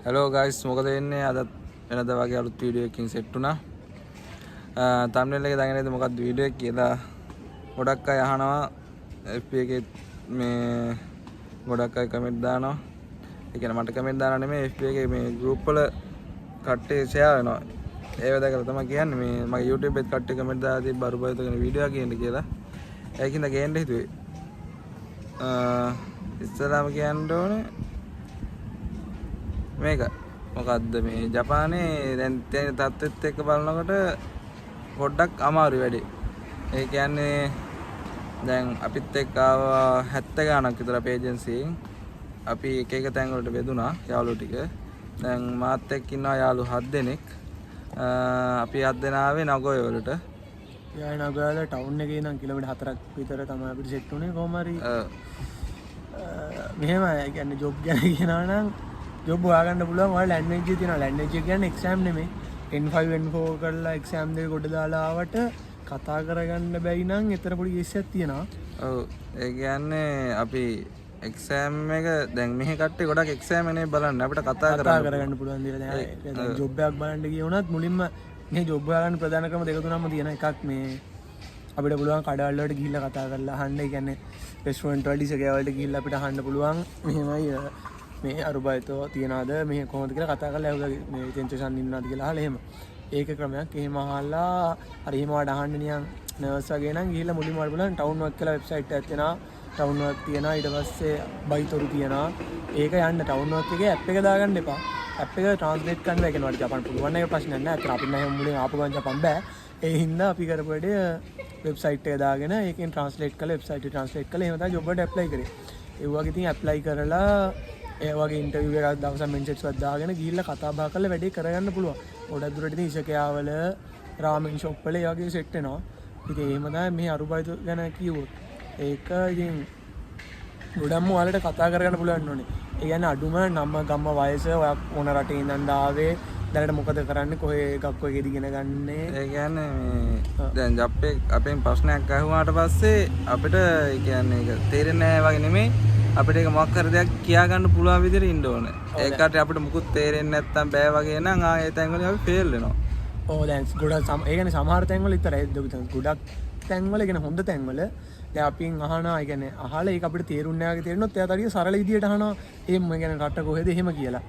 Hello guys, මොකද වෙන්නේ අද වෙනද වගේ අලුත් වීඩියෝ එකකින් සෙට් වුණා. thumbnail එකේ දාගෙන ඉතින් මොකක්ද වීඩියෝ එක කියලා ගොඩක් අය අහනවා. FB එකේ මේ ගොඩක් අය කමෙන්ට් දානවා. ඒ කියන්නේ මට කමෙන්ට් දානවා නෙමෙයි FB එකේ මේ group වල කට්ටිය ෂෙයා වෙනවා. ඒව දැකලා තමයි කියන්නේ මේ මගේ YouTube එකේ කට්ටිය කමෙන්ට් දාලා තිබ්බ අරුබයිතගෙන වීඩියෝ එකක් ගේන්න කියලා. ඒකින්ද ගේන්න හිතුවේ. ඉස්සරහම කියන්න ඕනේ මේක මොකද්ද මේ ජපානයේ දැන් තියෙන තත්ත්වෙත් එක්ක බලනකොට පොඩ්ඩක් අමාරු වැඩි. ඒ කියන්නේ දැන් අපිත් එක්ක ආවා 70 ගාණක් විතර අපේ ඒජන්සියෙන්. අපි එක එක තැන් වලට බෙදුනා යාළුවෝ ටික. දැන් මාත් එක්ක ඉන්නවා යාළුවෝ 7 දෙනෙක්. අපි 7 දෙනා ආවේ නගොය වලට. යා නගොය වල ටවුන් එකේ නම් කිලෝමීටර් 4ක් විතර තමයි අපිට සෙට් උනේ කොහොම හරි. මෙහෙම කියන්නේ ජොබ් ගැන කියනවා නම් ජොබ් හොයාගන්න පුළුවන්. ඔය ලැන්ග්වේජ් එක තියෙනවා. ලැන්ග්වේජ් එක කියන්නේ එක්සෑම් නෙමෙයි. N5 N4 කරලා එක්සෑම් දෙක කොට දාලා ආවට කතා කරගන්න බැයි නම් එතන පොඩි කේස් එකක් තියෙනවා. ඔව් ඒ කියන්නේ අපි එක්සෑම් එක දැන් මෙහි කට්ටිය ගොඩක් එක්සෑම් එනේ බලන්න අපිට කතා කරගන්න පුළුවන් දේවල්. දැන් ජොබ් එකක් බලන්න ගිය උනත් මුලින්ම මේ ජොබ් හොයාගන්න ප්‍රධාන ක්‍රම දෙක තුනක්ම තියෙන එකක් මේ අපිට පුළුවන් කඩවල වලට ගිහිල්ලා කතා කරලා අහන්න. ඒ කියන්නේ රෙස්ටුරන්ට් වල ඩිසර්ට් වලට ගිහිල්ලා අපිට අහන්න පුළුවන් මෙහෙමයි මේ අරුබයිතෝ තියනවාද මේ කොහොමද කියලා කතා කරලා මේ ටෙන්ෂන් ඉන්නවද කියලා අහලා එහෙම. ඒක ක්‍රමයක්. එහෙම අහලා හරි එහෙම වඩ අහන්න නියන් නර්වස් වගේ නම් ගිහිල්ලා මුලින්ම වල බලන්න ටවුන් වර්ක් කියලා වෙබ්සයිට් එකක් තියෙනවා. ටවුන් වර්ක් තියෙනවා. ඊට පස්සේ බයිතොරු තියෙනවා. ඒක යන්න ටවුන් වර්ක් එකේ ඇප් එක දාගන්න එපා. ඇප් එක ට්‍රාන්ස්ලේට් කරන්න එක නෝට ජපාන් පුළුවන් එක ප්‍රශ්නයක් නෑ. අතන අපිට නම් මුලින් ආපු ගමන් ජපාන් බෑ. ඒ හින්දා අපි කරපු වැඩේ වෙබ්සයිට් එක දාගෙන ඒකෙන් ට්‍රාන්ස්ලේට් කරලා වෙබ්සයිට් එක ට්‍රාන්ස්ලේට් කරලා එහෙම තමයි ජොබ් එකට ඇප්ලයි කරේ. ඒ වගේ ඉතින් ඇප්ලයි කරලා ඒ වගේ ඉන්ටර්විව් එකක් දවසක් මෙන්ෂන්ස් වත් දාගෙන ගිහිල්ලා කතා බහ කරලා වැඩේ කරගන්න පුළුවන්. ගොඩක් දුරට ඉතින් ඉෂකයාවල රාමෙන් ෂොප් වල ඒ වගේ සෙට් වෙනවා. ඉතින් එහෙම තමයි මේ අරුබයිතු ගැන කිව්වොත්. ඒක ඉතින් ගොඩක්ම ඔයාලට කතා කරගන්න පුළුවන් ඕනේ. ඒ කියන්නේ අඩුම නම ගම්ම වයස ඔයා මොන රටේ ඉඳන්ද ආවේ දැනට මොකද කරන්නේ කොහේ එකක් ඔය ගෙඩි ගෙන ගන්නේ. ඒ කියන්නේ මේ දැන් ජප්පේ අපෙන් ප්‍රශ්නයක් අහුවාට පස්සේ අපිට ඒ කියන්නේ ඒක තේරෙන්නේ නැහැ වගේ නෙමෙයි. අපිට ඒක මොකක් හරි දෙයක් කියා ගන්න පුළුවන් විදිහට ඉන්න ඕනේ. ඒකට අපිට මුකුත් තේරෙන්නේ නැත්තම් බෑ වගේ නම් ඒ තැන් වලින් අපි ෆේල් වෙනවා. ඔව් දැන් ගොඩක් ඒ කියන්නේ සමහර තැන් වල විතරයි ගොඩක් තැන් වල කියන්නේ හොඳ තැන් වල දැන් අපින් අහනවා ඒ කියන්නේ අහලා ඒක අපිට තේරුන්නේ නැහැ වගේ තේරෙනොත් එයාට හරිය සරල විදිහට අහනවා එහෙම ඒ කියන්නේ රට කොහෙද එහෙම කියලා.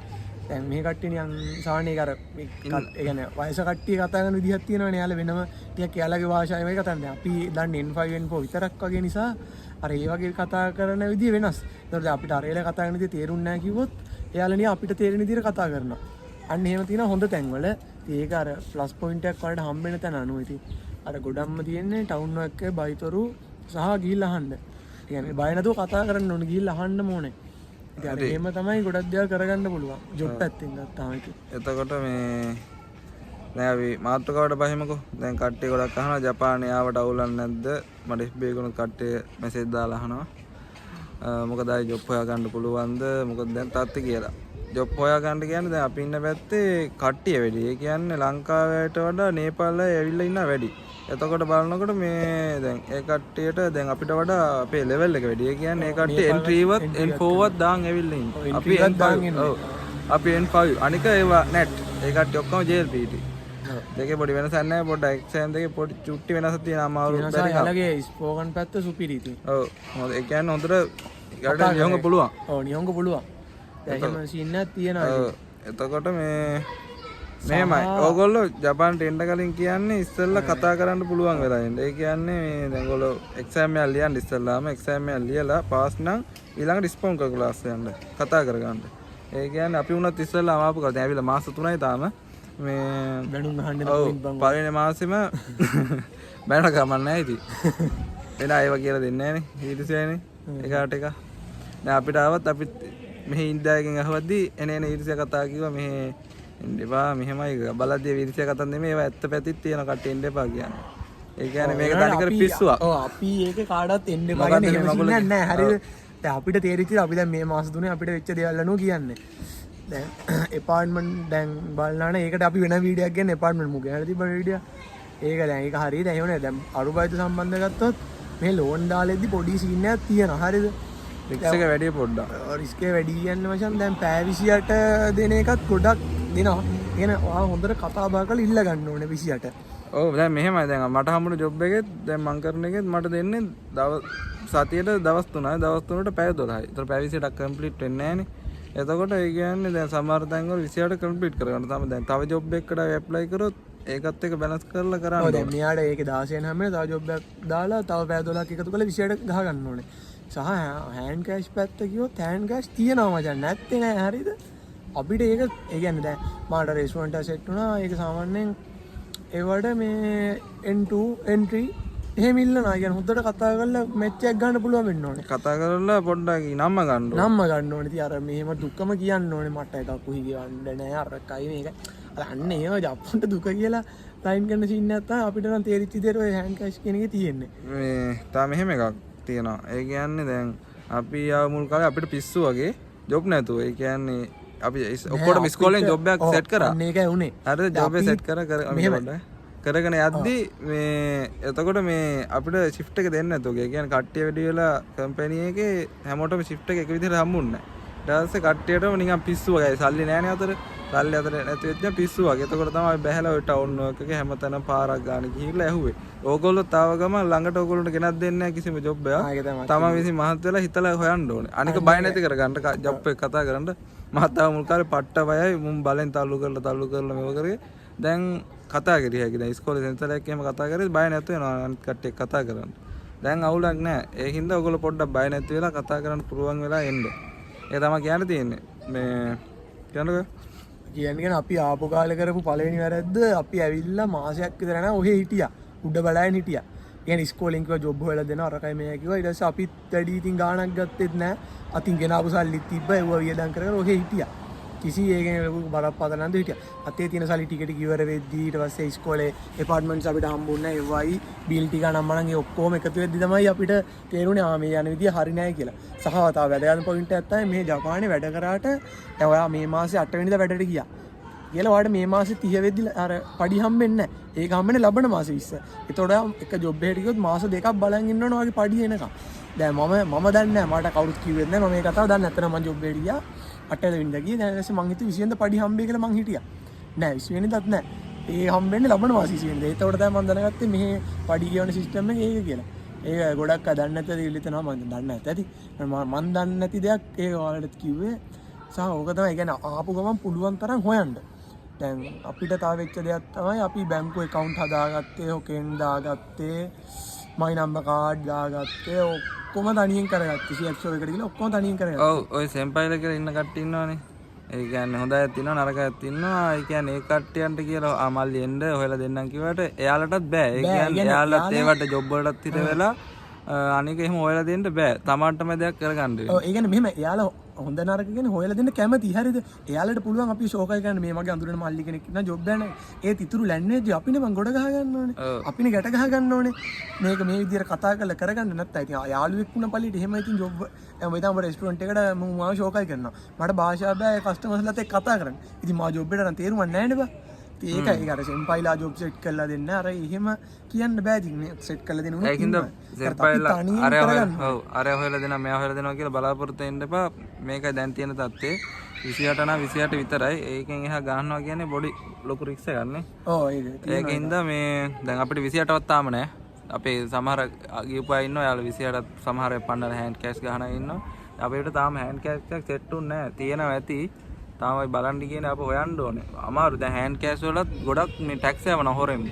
දැන් මේ කට්ටිය නිකන් සාමාන්‍ය අර ඒ කියන්නේ වයස කට්ටිය කතා කරන විදිහක් තියෙනවනේ. යාළ වෙනම ටිකක් යාළගේ භාෂාවෙන් කතා කරන්නේ. අපි දන්නේ N5 N4 විතරක් වගේ නිසා අර ඒ වගේ කතා කරන විදිය වෙනස්. ඒතකොට අපිට අර ඒලා කතා කරන විදිය තේරුන්නේ නැහැ කිව්වොත් එයාලා නිකන් අපිට තේරෙන විදිහට කතා කරනවා. අන්න එහෙම තියෙන හොඳ තැන්වල ඒක අර ප්ලස් පොයින්ට් එකක් වලට හම්බෙන තැන අනුව ඉතින් අර ගොඩක්ම තියෙන්නේ ටවුන් එකේ බයිතොරු සහ ගිහිල්ලා අහන්න. ඒ කියන්නේ බය නැතුව කතා කරන්න ඕනේ. ගිහිල්ලා අහන්නම ඕනේ. ඉතින් එහෙම තමයි ගොඩක් දේවල් කරගන්න පුළුවන්. ජොබ් පැත්තෙන් ගත්තාම ඉතින්. එතකොට මේ දැන් අපි මාතෘකාවට බහිමුකෝ. දැන් කට්ටිය ගොඩක් අහනවා ජපානයේ ආවට අවුලක් නැද්ද? මට FB එකේ කට්ටිය මැසේජ් දාලා අහනවා. මොකද ආයි ජොබ් හොයාගන්න පුළුවන්ද? මොකද දැන් තාත්තේ කියලා. ජොබ් හොයාගන්න කියන්නේ දැන් අපි ඉන්න පැත්තේ කට්ටිය වැඩි. ඒ කියන්නේ ලංකාවට වඩා නේපාලේ ඇවිල්ලා ඉන්න වැඩි. එතකොට බලනකොට මේ දැන් ඒ කට්ටියට දැන් අපිට වඩා අපේ ලෙවල් එක වැඩි. ඒ කියන්නේ ඒ කට්ටිය N3 වත් N4 වත් දාන් ඇවිල්ලා ඉන්නේ. අපි N5 ඔව්. අපි N5 අනික ඒවා නැට්. ඒ කට්ටිය ඔක්කොම JLPT. දෙකේ පොඩි වෙනසක් නැහැ. පොඩ්ඩක් එක්සෑම් දෙකේ පොඩි චුට්ටි වෙනසක් තියෙනවා. අමාරු බැරි. යාළගේ ස්පෝකන් පැත්ත සුපිරි ඉතින්. ඔව්. මොකද ඒ කියන්නේ හොඳට යට නියොංග පුළුවන්. ඔව් නියොංග පුළුවන්. දැන් එහෙම සීන් එකක් තියෙනවා. ඔව්. එතකොට මේමයි ඕගොල්ලෝ ජපාන්ට එන්න කලින් කියන්නේ ඉස්සෙල්ලා කතා කරන්න පුළුවන් වෙලා ඉන්න. ඒ කියන්නේ මේ දැන් ඔයගොල්ලෝ එක්සෑම් එකක් ලියන්න ඉස්සෙල්ලාම එක්සෑම් එකක් ලියලා පාස් නම් ඊළඟට රිස්පොන්ස් ක්ලාස් යන්න කතා කරගන්න. ඒ කියන්නේ අපි වුණත් ඉස්සෙල්ලා ආපු කල් දැන් ඇවිල්ලා මාස 3යි තාම මේ බැනුම් අහන්න බං. පළවෙනි මාසෙම බැනට ගමන් නැහැ ඉතින්. එන අයව කියලා දෙන්නේ නැහනේ. ඊටසේනේ. එකාට එක. දැන් අපිට ආවත් අපි මෙහි ඉන්දියාවෙන් අහවද්දි එන ඊටසේ කතා කිව්වා මෙහි එන්න එපා මෙහෙමයි බලද්දී විරිසිය කතා නෙමෙයි ඒවා ඇත්ත පැතිත් තියෙන කට්ටිය එන්න එපා කියන්නේ. ඒ කියන්නේ මේක තනිකර පිස්සුවක්. ඔව් අපි ඒකේ කාටවත් එන්න එපා කියන්නේ එහෙම සින්නක් නැහැ. හරිද? දැන් අපිට තේරිච්ච අපි දැන් මේ මාස තුනේ අපිට වෙච්ච දේවල් අනුව කියන්නේ. දැන් එපාර්ට්මන්ට් දැන් බලනවා නේ ඒකට අපි වෙන වීඩියෝ එකක් ගන්න එපාර්ට්මන්ට් මුගේ හරි තිබ්බ වීඩියෝ. ඒක දැන් ඒක හරියට එහෙම නෑ. දැන් අරුබයිතු සම්බන්ධ ගත්තොත් මේ ලෝන් දාලෙද්දි පොඩි සීන් එකක් තියෙනවා. හරිද? රික්ස් එක වැඩි පොඩ්ඩක්. රිස්කේ වැඩි කියන්න වශයෙන් දැන් පෑ 28 දෙන එකත් ගොඩක් දෙනවා. කියන ඔයා හොඳට කතා බහ කරලා ඉල්ල ගන්න ඕනේ 28. ඔව් දැන් මෙහෙමයි දැන් මට හම්බුන ජොබ් එකෙත් දැන් මං කරන එකෙත් මට දෙන්නේ සතියට දවස් 3යි දවස් 3ට පැය 12යි. ඒතර පැය 28ක් කම්ප්ලීට් වෙන්නේ නැහනේ. එතකොට ඒ කියන්නේ දැන් සමහර තැන්වල 28 කම්ප්ලීට් කරගන්න තමයි දැන් තව ජොබ් එකකට ඇප්ලයි කරොත් ඒකත් එක්ක බැලන්ස් කරලා කරන්න. ඔව් දැන් මෙයාට ඒකේ 16 හැම වෙලේ තව ජොබ් එකක් දාලා තව පැය 12ක් එකතු කරලා 28 ගහ ගන්න ඕනේ. සහ හෑන්ඩ් කෑෂ් පැත්ත කිව්වොත් හෑන්ඩ් කෑෂ් තියෙනවා මචං නැත්තේ නෑ හරිද? අපිට ඒක ඒ කියන්නේ දැන් මාට රෙස්ටුරන්ට් එක සෙට් වුණා. ඒක සාමාන්‍යයෙන් ඒවට මේ N2 N3 එහෙම ඉල්ලනවා. කියන්නේ හොඳට කතා කරලා මැච් එකක් ගන්න පුළුවන් වෙන්න ඕනේ. කතා කරලා පොඩ්ඩක් නම්ම ගන්න ඕනේ. නම්ම ගන්න ඕනේ. ඉතින් අර මෙහෙම දුක්කම කියන්න ඕනේ මට එකක් උහි ගන්න නෑ අරකයි මේක. අර අන්න ඒව ජප්පන්ට දුක කියලා ලයින් කරන සීන් නැත්තම් අපිට නම් තේරිච්ච විදිහට ඔය හෑන්ඩ් කෑෂ් කියන එකේ තියෙන්නේ. මේ තා මෙහෙම එකක් තියෙනවා. ඒ කියන්නේ දැන් අපි ආව මුල් කාලේ අපිට පිස්සු වගේ ජොබ් නැතුව. ඒ කියන්නේ අපි ඔක්කොටම ඉස්කෝලෙන් ජොබ් එකක් සෙට් කරා. අන්න ඒකයි උනේ. හරිද? ජොබ් එක සෙට් කරගෙන යද්දි මේ එතකොට මේ අපිට ෂිෆ්ට් එක දෙන්නේ නැතුව. ඒ කියන්නේ කට්ටිය වැඩි වෙලා කම්පැනි එකේ හැමෝටම ෂිෆ්ට් එක එක විදිහට හම්බුන්නේ නැහැ. ඊට පස්සේ කට්ටියටම නිකන් පිස්සු වගේ සල්ලි නැහැනේ අතර. සල්ලි අතර නැති වෙච්ච පිස්සු වගේ. එතකොට තමයි බැහැලා ඔය ටවුන් වර්ක් එකේ හැමතැනම පාරක් ගන්න ගිහිල්ලා ඇහුවේ. ඕගොල්ලෝ තාව ගම ළඟට ඕගොල්ලන්ට ගෙනත් දෙන්නේ නැහැ කිසිම ජොබ් එකක්. තමයි විසින් මහත් වෙලා හිතලා හොයන්න ඕනේ. අනික බය නැති කරගන්න ජොබ් එක කතා කරන්න මහතාව මුල් කාලේ පට්ට බයයි මුන් බලෙන් තල්ලු කරලා මේව කරේ. දැන් කතා කරිය හැකි. දැන් ඉස්කෝලේ සෙන්සරයක් එහෙම කතා කරේ බය නැතු වෙනවා අනිත් කට්ටිය කතා කරන්න. දැන් අවුලක් නැහැ. ඒ හින්දා ඔයගොල්ලෝ පොඩ්ඩක් බය නැති වෙලා කතා කරන්න පුළුවන් වෙලා එන්න. ඒක තමයි කියන්න තියෙන්නේ. මේ කියන්නකෝ. කියන්නේ අපි ආපු කාලේ කරපු පළවෙනි වැරද්ද අපි ඇවිල්ලා මාසයක් විතර නෑ ඔහෙ හිටියා. උඩ බලයන් හිටියා. කියන්නේ ඉස්කෝලෙන් කිව්වා ජොබ් හොයලා දෙනවා අරකයි මේ කිව්වා. ඊට පස්සේ අපිත් වැඩි ඉතින් ගාණක් ගත්තෙත් නෑ. අතින් ගෙනාපු සල්ලිත් තිබ්බා. ඒව වියදම් කර ඔහෙ හිටියා. කිසි ඒකෙන් ලොකු බරපතල නැන්ද හිටියා. අතේ තියෙන සල්ලි ටික ටික ඉවර වෙද්දී ඊට පස්සේ ඉස්කෝලේ ඇපාර්ට්මන්ට්ස් අපිට හම්බුන්නේ නැහැ. ඒවයි බිල් ටික නම්මනම් ඒ ඔක්කොම එකතු වෙද්දි තමයි අපිට තේරුනේ මේ යන විදිය හරි නැහැ කියලා. සහ තව වැදගත් පොයින්ට් එකක් තමයි මේ ජපානයේ වැඩ කරාට දැන් ඔයා මේ මාසේ 8 වෙනිදා වැඩට ගියා. කියලා ඔයාලට මේ මාසේ 30 වෙද්දි අර පඩි හම්බෙන්නේ නැහැ. ඒක හම්බෙන්නේ ලබන මාසේ 20. ඒතකොට එක ජොබ් එකකට ගියොත් මාස දෙකක් බලන් ඉන්න ඕන වගේ පඩි එනකම්. දැන් මම දන්නේ නැහැ. මට කවුරුත් කිව්වෙත් නැහැ. මම මේ කතාව දන්නේ නැත්නම් මම ජොබ් එකට ගියා. 8 වෙනිදා ගියේ. දැන් ඊට පස්සේ මං හිතුවේ 20 වෙනිදා පඩි හම්බෙයි කියලා මං හිටියා. නෑ 20 වෙනිදාත් නෑ. ඒ හම්බෙන්නේ ලබන මාසේ 20 වෙනිදා. ඒතකොට තමයි මම දැනගත්තේ මෙහි පඩි කියවන සිස්ටම් එක ඒක කියලා. ඒක ගොඩක් අය දන්නේ නැති දෙයක් හිතනවා මම දන්නේ නැත් ඇති. මම දන්නේ නැති දෙයක් ඒක ඔයාලට කිව්වේ. සහ ඕක තමයි කියන්නේ ආපු ගමන් පුළුවන් තරම් හොයන්න. දැන් අපිට තව වෙච්ච දෙයක් තමයි අපි බැංකු account හදාගත්තේ, හොකෙන් දාගත්තේ, my number card දාගත්තේ, ඔක්කොම තනියෙන් කරගත්තේ. CX එකට ගිහලා ඔක්කොම තනියෙන් කරගත්තා. ඔව් ඔය සෙම්පයිල කියලා ඉන්න කට්ටිය ඉන්නවනේ. ඒ කියන්නේ හොඳ අයත් ඉන්නවා නරක අයත් ඉන්නවා. ඒ කියන්නේ ඒ කට්ටියන්ට කියලා ආමල්ලි එන්න හොයලා දෙන්නම් කිව්වට එයාලටත් බෑ. ඒ කියන්නේ එයාලත් ඒවට ජොබ් වලටත් හිට වෙලා අනික එහෙම හොයලා දෙන්න බෑ. තමාටම දෙයක් කරගන්න වෙනවා. ඔව් ඒ කියන්නේ මෙහෙම එයාලා හොඳ නරක කියන්නේ හොයලා දෙන්න කැමති. හරිද? එයාලට පුළුවන් අපි ෂෝකයි ගන්න මේ මගේ අඳුරන මල්ලි කෙනෙක් ඉන්න ජොබ් යන ඒත් ඉතුරු ලැන්වේජ් අපිනේ මං ගොඩ ගහ ගන්න ඕනේ. අපිනේ ගැට ගහ ගන්න ඕනේ. මේක මේ විදිහට කතා කරලා කරගන්න නැත්නම් ඉතින් යාළුවෙක් වුණ පළියට එහෙම ඉතින් ජොබ් මම ඉතින් රෙස්ටුරන්ට් එකට මම ෂෝකයි කරනවා. මට භාෂාව බෑ කස්ටමර්ස්ලාත් එක්ක කතා කරන්න. ඉතින් මා ජොබ් එකට නම් තේරුමක් නැහැ නේ බා. ඒක අර සෙම්පයිලා ජොබ් සෙට් කරලා දෙන්න අර එහෙම කියන්න බෑ ඉතින් මේ සෙට් කරලා දෙන්න උනේ. ඒකින්ද සෙම්පයිලා අර හොයලා දෙනවා මෙයා හොයලා දෙනවා කියලා බලාපොරොත්තු වෙන්න එපා. මේකයි දැන් තියෙන තත්ත්වය. 28 නම් 28 විතරයි. ඒකෙන් එහා ගන්නවා කියන්නේ බොඩි ලොකු රිස්ක් එකක් නේ. ඔව් ඒක. ඒකින්ද මේ දැන් අපිට 28වත් තාම නැහැ. අපේ සමහර ගියපු අය ඉන්නවා. යාළුවෝ 28ත් සමහර අය පන්නලා හෑන්ඩ් කෑෂ් ගහන අය ඉන්නවා. අපිට තාම හෑන්ඩ් කෑෂ් එකක් සෙට් උන්නේ නැහැ. තියෙනවා ඇති. තාමයි බලන්න කියන අප හොයන්න ඕනේ. අමාරු දැන් හෑන්ඩ් කෑෂ් වලත් ගොඩක් මේ ටැක්ස් යවන හොරෙන්.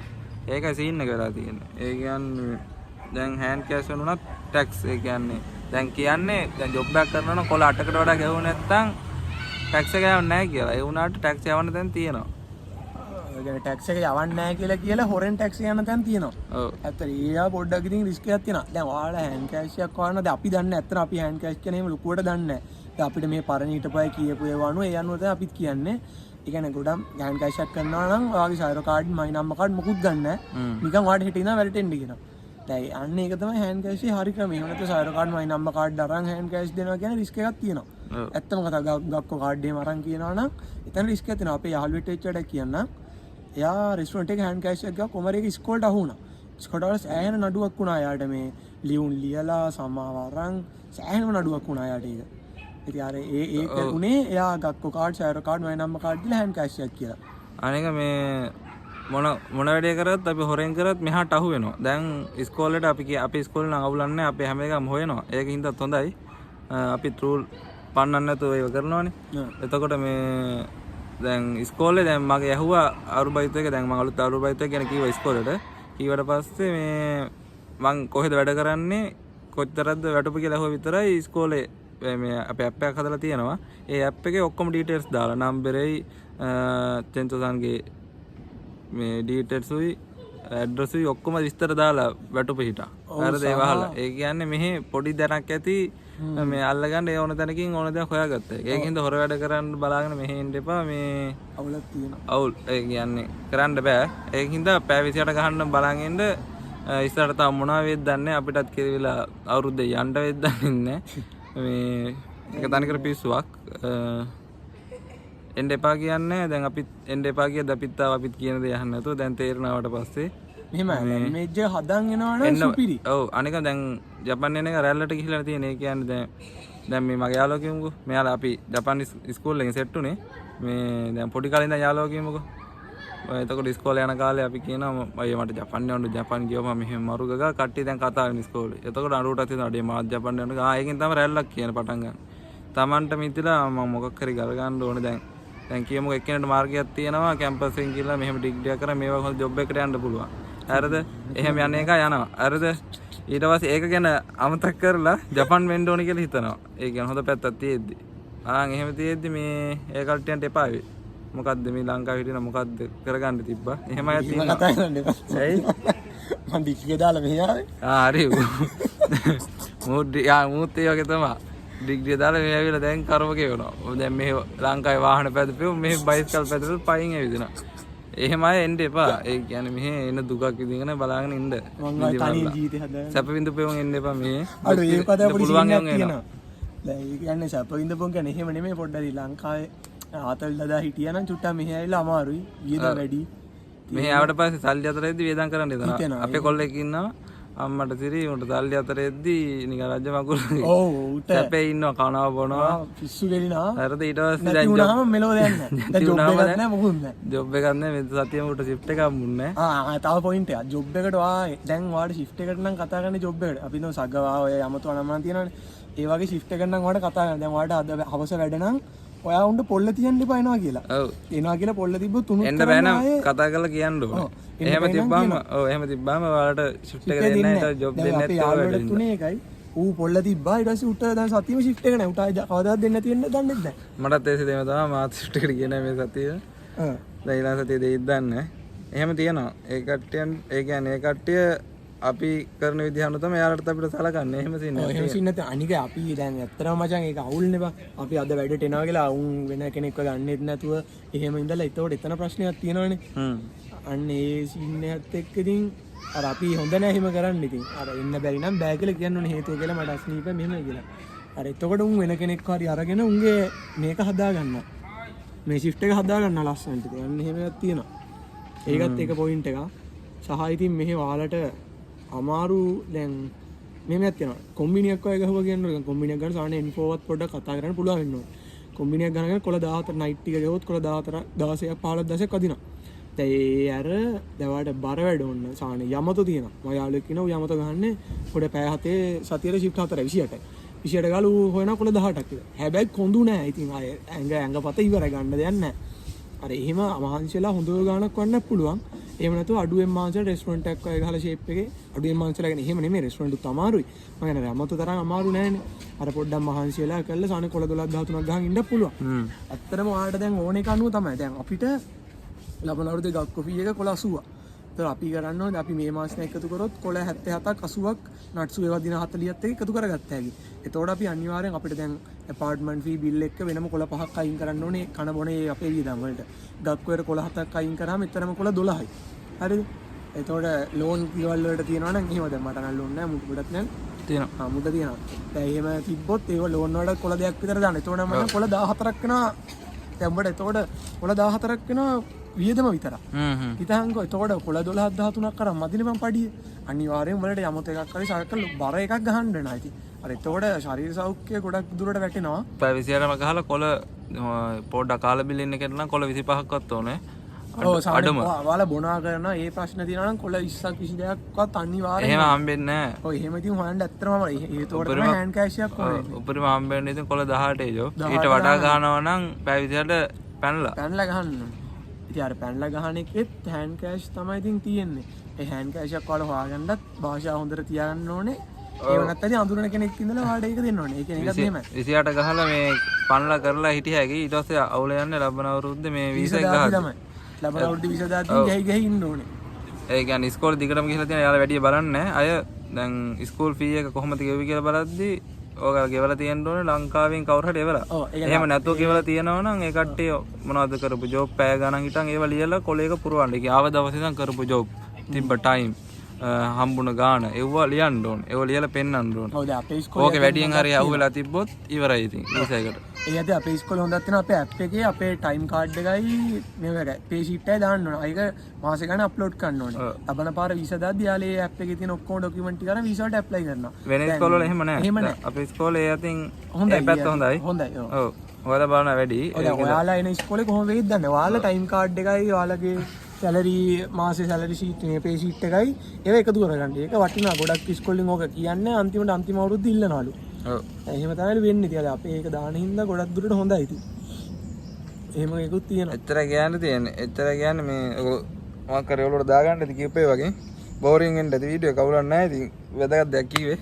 ඒකයි සීන් එක වෙලා තියෙන්නේ. ඒ කියන්නේ දැන් හෑන්ඩ් කෑෂ් වලුණත් ටැක්ස් ඒ කියන්නේ දැන් දැන් ජොබ් එකක් කරනවා නම් කොල 8කට වඩා ගෙවුව නැත්නම් ටැක්ස් එක යවන්නේ නැහැ කියලා. ඒ වුණාට ටැක්ස් යවන්න දැන් තියෙනවා. ඒ කියන්නේ ටැක්ස් එක යවන්නේ නැහැ කියලා හොරෙන් ටැක්ස් යන තැන් තියෙනවා. ඔව්. ඇත්තට ඊයා පොඩ්ඩක් ඉතින් රිස්ක් එකක් තියෙනවා. දැන් ඔයාලා හෑන්ඩ් කෑෂ් එකක් වහන්න දැන් අපි දන්නේ නැත්තර අපි හෑන්ඩ් කෑෂ් කියන එහෙම ලොකුවට දන්නේ නැහැ. අපිට මේ පරණ ඊටපය කියපු ඒවා අනුව ඒ අනුව තමයි අපිත් කියන්නේ. ඒ කියන්නේ ගොඩක් හෑන්ඩ් කෑෂ් එකක් කරනවා නම් ඔයාගේ සයිරෝ කාඩ්, මයි නම්බර් කාඩ් මොකුත් ගන්න නැහැ. නිකන් ඔයාලට හිටිනා වැරටෙන්න කියනවා. දැන් අන්න ඒක තමයි හෑන්ඩ් කෑෂ් එකේ හරි ක්‍රමය. එහෙම නැත්නම් සයිරෝ කාඩ්, මයි නම්බර් කාඩ් අරන් හෑන්ඩ් කෑෂ් දෙනවා කියන රිස්ක් එකක් තියෙනවා. ඇත්තම කතා ගක්කෝ කාඩ් එහෙම අරන් කියනවා නම් එතන රිස්ක් එකක් තියෙනවා. අපේ යාළුවෙක් වෙච්ච වැඩක් කියන්න. එයා රෙස්ටුරන්ට් එකේ හෑන්ඩ් කෑෂ් එකක් ගාව කොමරේක ඉස්කෝලට අහු වුණා. ඉස්කෝලට වල ඈන නඩුවක් වුණා යාට මේ ලියුම් ලියලා සමාව අරන් සෑහෙනම නඩුවක් වුණා යාට ඒක. ඉතින් අර ඒක උනේ එයා ගක්කෝ කාඩ් ෂෙයාර් කාඩ් මයි නම්බර් කාඩ් දීලා හෑන්ඩ් කෑෂ් එකක් කියලා. අනේක මේ මොන වැඩේ කරත් අපි හොරෙන් කරත් මෙහාට අහු වෙනවා. දැන් ඉස්කෝලේට අපි ඉස්කෝලේ නම් අවුලන්නේ අපි හැම එකම හොයනවා. ඒක හින්දාත් හොඳයි. අපි රූල් පන්නන්න නැතුව ඒක කරනවානේ. එතකොට මේ දැන් ඉස්කෝලේ දැන් මගේ ඇහුවා අරුබයිත් එක දැන් මම අලුත් අරුබයිත් එක ගැන කිව්වා ඉස්කෝලේට. කීවට පස්සේ මේ මං කොහෙද වැඩ කරන්නේ කොච්චරද වැටුපු කියලා ඇහුවා විතරයි ඉස්කෝලේ මේ අපේ ඇප් එකක් හදලා තියෙනවා. ඒ ඇප් එකේ ඔක්කොම ඩීටේල්ස් දාලා නම්බරෙයි චෙන්තෝසන්ගේ මේ ඩීටේල්ස් උයි ඇඩ්‍රස් උයි ඔක්කොම විස්තර දාලා වැටුප හිටා. හරිද ඒ වහලා. ඒ කියන්නේ මෙහි පොඩි දැනක් ඇති මේ අල්ලගන්න ඒ ඕන තැනකින් ඕන දේ හොයාගත්තා. ඒකින්ද හොර වැඩ කරන්න බලාගෙන මෙහෙ ඉන්න එපා මේ අවුලක් තියෙනවා. අවුල් ඒ කියන්නේ කරන්න බෑ. ඒකින්ද පැය 28 ගහන්න බලන් ඉන්න ඉස්සරහට තව මොනවා වෙයිද දන්නේ අපිටත් කෙරවිලා අවුරුද්ද යන්න වෙයිද දන්නේ මේ එක තනිකර පිස්සුවක් එන්න එපා කියන්නේ දැන් අපිත් එන්න එපා කියද්දි අපිත් අපිත් කියන දේ අහන්න නැතුව දැන් තේරෙනවට පස්සේ මෙහෙම මේජ් එක හදන් එනවනම් සුපිරි. ඔව් අනික දැන් ජපාන් එන එක රැල්ලට ගිහිල්ලා තියෙන. ඒ කියන්නේ දැන් මේ මගේ යාළුවා කියමුකෝ. මෙයාලා අපි ජපාන් ඉස්කෝලේ එකෙන් සෙට් උනේ. මේ දැන් පොඩි කාලේ ඉඳන් යාළුවා කියමුකෝ. එතකොට ඉස්කෝලේ යන කාලේ අපි කියනවා අයියා මට ජපාන් යන්න ජපාන් ගියවම මෙහෙම මරු ගගා කට්ටිය දැන් කතා කරන ඉස්කෝලේ. එතකොට අරුවටත් හිතනවා අඩේ මාත් ජපාන් යන්න. ඒකෙන් තමයි රැල්ලක් කියන පටන් ගන්න. Tamanට මිතිලා මම මොකක් හරි ගල ගන්න ඕනේ දැන් කියමුකෝ එක්කෙනෙක්ට මාර්ගයක් තියෙනවා කැම්පස් එකෙන් ගිහලා මෙහෙම ඩිග්‍රියක් කරා මේවා හොඳ ජොබ් එකකට යන්න පුළුවන්. හරිද? එහෙම යන එක යනවා. හරිද? ඊට පස්සේ ඒක ගැන අමතක කරලා ජපාන් වෙන්න ඕනේ කියලා හිතනවා. ඒ කියන්නේ හොඳ පැත්තක් තියෙද්දි. එහෙම තියෙද්දි මේ ඒ කට්ටියන්ට එපා වෙයි. මොකද්ද මේ ලංකාවේ හිටින මොකද්ද කරගන්න තිබ්බා. එහෙමයි තියෙනවා. කතා කරන්න එපා. ඇයි? මම ඩිග්‍රිය දාලා මෙහි ආවේ. හරි. මූත් ඒ වගේ තමයි. ඩිග්‍රිය දාලා මේ ඇවිල්ලා දැන් කර්ම කියනවා. දැන් මේ ලංකාවේ වාහන පැදපෙව මේ බයිස්කල් පැදලා පයින් ඇවිදිනවා. එහෙමයි එන්න එපා. ඒ කියන්නේ මෙහෙ එන දුකක් විඳින්න බලාගෙන ඉන්න. මං තනි ජීවිතේ හදන්න. සැප විඳපෙවුන් එන්න එපා මේ. අර ඒ පදේ පොඩි සීනයක් තියෙනවා. දැන් ඒ කියන්නේ සැප විඳපොන් කියන්නේ එහෙම නෙමෙයි පොඩ්ඩක් ලංකාවේ ආතල් දදා හිටියා නම් චුට්ටක් මෙහෙ ඇවිල්ලා අමාරුයි. වියදම් වැඩි. මෙහෙ ආවට පස්සේ සල්ලි අතරෙද්දි වියදම් කරන්න දෙනවා. අපේ කොල්ලෙක් ඉන්නවා. අම්මට සිරි උන්ට සල්ලි අතරෙද්දි නිකන් රජ මකුරු. ඔව් උට සැපේ ඉන්නවා කනවා බොනවා. පිස්සු ගෙලිනා. හරිද ඊට පස්සේ දැන් උනාම මෙලෝ දෙන්නේ නැහැ. දැන් ජොබ් එකක් නැහැ මොකුත් නැහැ. ජොබ් එකක් නැහැ මේ සතියෙම උට ෂිෆ්ට් එකක් මුන්නේ. තව පොයින්ට් එකක්. ජොබ් එකට දැන් වාට ෂිෆ්ට් එකට නම් කතා කරන්නේ ජොබ් එකට. අපි නෝ සගවා ඔය යමතු අනමන තියෙනවානේ. ඒ වගේ ෂිෆ්ට් එකකට නම් වාට කතා කරන්නේ. දැන් වාට අද හවස වැඩ නම් ඔයා උන්ට පොල්ල තියන්න එපා එනවා කියලා. ඔව්. එනවා කියලා පොල්ල තිබ්බොත් තුනුත් එන්න බෑ නම් කතා කරලා කියන්න ඕනේ. එහෙම තිබ්බාම එහෙම තිබ්බාම ඔයාලට ෂිෆ්ට් එක දෙන්නේ නැහැ. ජොබ් දෙන්නේ නැත්නම් යාළුවට තුනේ එකයි. ඌ පොල්ල තිබ්බා ඊට පස්සේ උට දැන් සතියෙම ෂිෆ්ට් එක නැහැ. උට කවදාවත් දෙන්න නැති වෙන්න දන්නේ නැහැ. මටත් ඒ සිතේම තමයි මාත් ෂිෆ්ට් එකට ගියේ නැහැ මේ සතියේ. දැන් ඊළඟ සතියේ දෙයිද දන්නේ. එහෙම තියෙනවා. ඒ කට්ටියන් ඒ කියන්නේ ඒ කට්ටිය අපි කරන විදිහ අනුව තමයි යාළුවට අපිට සලකන්නේ. එහෙම සින්නේ. එහෙම සින්නේ නැත්නම් අනික අපි දැන් ඇත්තටම මචං ඒක අවුල්නේ බා. අපි අද වැඩට එනවා කියලා උන් වෙන කෙනෙක්ව ගන්නෙත් නැතුව එහෙම ඉඳලා ඒතකොට එතන ප්‍රශ්නයක් තියෙනවනේ. අන්න ඒ සීන් එකත් එක්ක ඉතින් අර අපි හොඳ නැහැ එහෙම කරන්න ඉතින්. අර එන්න බැරි නම් බෑ කියලා කියන්න ඕනේ හේතුව කියලා මට අස්නීප මෙහෙමයි කියලා. අර එතකොට උන් වෙන කෙනෙක් හරි අරගෙන උන්ගේ මේක හදා ගන්නවා. මේ shift එක හදා ගන්නවා ලස්සනට. අන්න එහෙම එකක් තියෙනවා. ඒකත් එක පොයින්ට් එකක්. සහ ඉතින් මෙහෙ ඔයාලට අමාරු දැන් මෙහෙමයක් තියෙනවා. කොම්බිනියක් වගේ ගහුවා කියන්නේ කොම්බිනියක් ගන්න සාමාන්‍ය ඉන්ෆෝවත් පොඩ්ඩක් කතා කරන්න පුළුවන් වෙනවා. කොම්බිනියක් ගන්නගෙන කොළ 14 නයිට් ටික ගෙවුවොත් කොළ 14 16ක් 15 දශක වදිනවා. දැන් ඒ අර දවල්ට බර වැඩ ඕන සාමාන්‍ය යමතෝ තියෙනවා. මම යාළුවෙක් ඉන්නවා යමතෝ ගහන්නේ පොඩ පැය 7 සතියේ shift 4 28යි. 28 ගාලා ඌ හොයන කොළ 18ක් කියලා. හැබැයි කොඳු නෑ. ඉතින් අය ඇඟපත ඉවරයි ගන්න දෙයක් නෑ. අර එහෙම මහන්සියලා හොඳ ගාණක් වන්නත් පුළුවන්. එහෙම නැතුව අඩුවෙන් මාංශල රෙස්ටොරන්ට් එකක් වගේ ගහලා ෂේප් එකේ අඩුවෙන් මාංශලා ගැන එහෙම නෙමෙයි රෙස්ටොරන්ට් උත් අමාරුයි. මම කියන්නේ අමතු තරම් අමාරු නෑනේ. අර පොඩ්ඩක් මහන්සියලා කරලා සානේ කොළ 12 13ක් ගහන් ඉන්න පුළුවන්. ඇත්තටම ඔයාලට දැන් ඕන එක අනුව තමයි. දැන් අපිට ලබන අවුරුද්දේ ගක් කොෆි එක කොළ 80ක්. ඒතර අපි කරන්න ඕනේ අපි මේ මාසෙ එකතු කරොත් කොළ 77ක් 80ක් නට්සු ඒවා දින 40ත් එක එකතු කරගත්ත හැකි. එතකොට අපි අනිවාර්යෙන් අපිට දැන් ඇපාර්ට්මන්ට් ෆී බිල් එක වෙනම කොළ 5ක් අයින් කරන්න ඕනේ කන බොනේ අපේ වියදම් වලට. ගක් වල කොළ 7ක් අයින් කරාම එතරම් කොළ 12යි. හරිද? එතකොට ලෝන් ගෙවල් වලට තියනවා නම් එහෙම දැන් මට නම් ලෝන් නැහැ මුකුටත් නැහැ. තියෙනවා. මුද තියෙනවා. දැන් එහෙම තිබ්බොත් ඒව ලෝන් වලට කොළ දෙයක් විතර දාන්න. එතකොට මම කොළ 14ක් වෙනවා. දැන් උඹට එතකොට කොළ 14ක් වෙනවා වියදම විතරක්. හ්ම් හිතහන්කෝ එතකොට කොළ 12,000 13ක් කරන් මදිනේ මං පඩිය. අනිවාර්යෙන් වලට යමුත් එකක් හරි සරකල් බර එකක් ගහන්න වෙනවා ඉතින්. අර එතකොට ශරීර සෞඛ්‍යය ගොඩක් දුරට වැටෙනවා. පැය 28ම ගහලා කොළ පොඩ්ඩක් කාලා බිලින්න කෙනා නම් කොළ 25ක්වත් ඕනේ. අඩම ඔයාලා බොනා කරන ඒ ප්‍රශ්න තියෙනවා නම් කොළ 20ක් 22ක්වත් අනිවාර්යෙන් එහෙම හම්බෙන්නේ නැහැ. ඔය එහෙම ඉතින් හොයන්න ඇත්තම ඒතකොට තමයි හෑන්ඩ් කෑෂ් එකක් ඕනේ. උපරිම හම්බෙන්නේ ඉතින් කොළ 18 ජෝ. ඊට වඩා ගහනවා නම් පැය 28 පැනලා ගහන්න. ඉතින් අර පැනලා ගහන එකෙත් හෑන්ඩ් කෑෂ් තමයි ඉතින් තියෙන්නේ. ඒ හෑන්ඩ් කෑෂ් එක ඔයාලා හොයාගන්නත් භාෂාව හොඳට තියාගන්න ඕනේ. ඒව නැත්නම් අඳුරන කෙනෙක් ඉඳලා වාඩ එක දෙන්න ඕනේ. ඒ කියන්නේ එකත් එහෙමයි. 28 ගහලා මේ පනලා කරලා හිටිය හැකි. ඊට පස්සේ අවුල යන්නේ ලබන අවුරුද්දේ මේ 20 එක ගහලා තමයි. ලබන අවුරුද්දේ 20000 ගහයි ඉන්න ඕනේ. ඒ කියන්නේ ඉස්කෝලේ දිගටම ගිහලා තියෙන යාළුවා වැඩි බලන්නේ නැහැ. අය දැන් ඉස්කෝල් ෆී එක කොහොමද ගෙවි කියලා බලද්දී ඕක ගෙවලා තියෙන්න ඕනේ ලංකාවෙන් කවුරු හරි එවලා. එහෙම නැතුව ගෙවලා තියෙනවා නම් ඒ කට්ටිය මොනවද කරපු ජොබ් පැය ගණන් හිටන් ඒව ලියලා කොලේක පුරවන්න. ඒ ආව දවසේ ඉඳන් කරපු ජොබ් තිබ්බ ටයිම් හම්බුන ගාන ඒව ලියන්න ඕනේ. ඒව ලියලා පෙන්නන්න ඕනේ. ඔව් දැන් අපේ ඉස්කෝලේ ඕකේ වැඩියෙන් හරි අහුවෙලා තිබ්බොත් ඉවරයි ඉතින් ඊසයකට. ඒ ඇති අපේ ඉස්කෝලේ හොඳක් තියෙනවා අපේ ඇප් එකේ අපේ ටයිම් කාඩ් එකයි මේක පේ ෂීට් එකයි දාන්න ඕනේ. ඒක මාසෙ ගාන අප්ලෝඩ් කරන්න ඕනේ. ලබන පාර වීසා දාද්දි යාලේ ඇප් එකේ තියෙන ඔක්කොම ඩොකියුමන්ට් ටික අරන් වීසාවට ඇප්ලයි කරනවා. වෙන ඉස්කෝලවල එහෙම නැහැ. අපේ ඉස්කෝලේ ඒ අතින් ඒ පැත්ත හොඳයි. හොඳයි. ඔව්. ඔයාලා බලන වැඩි. ඔයාලා එන ඉස්කෝලේ කොහොම වෙයිද දන්නේ. ඔයාලා ටයිම් කාඩ් එකයි ඔයාලගේ සැලරි මාසේ සැලරි ෂීට් මේ පේ ෂීට් එකයි ඒව එකතු කරගන්න. ඒක වටිනවා. ගොඩක් ඉස්කෝලෙන් ඕක කියන්නේ අන්තිමට අන්තිම අවුරුද්ද ඉල්ලනවලු. ඔව්. එහෙම තමයි වෙන්නේ. ඉතින් අපි ඒක දාන හින්දා ගොඩක් දුරට හොඳයි ඉතින්. එහෙම එකකුත් තියෙනවා. එච්චර කියන්නේ මේ මොකක් කරේ ඔලුවට දාගන්න ඉතින් කියපේ වගේ බෝරින් වෙන්න ඇති වීඩියෝ කවුරුත් නැහැ. ඉතින් වැදගත් දෙයක් කිව්වේ.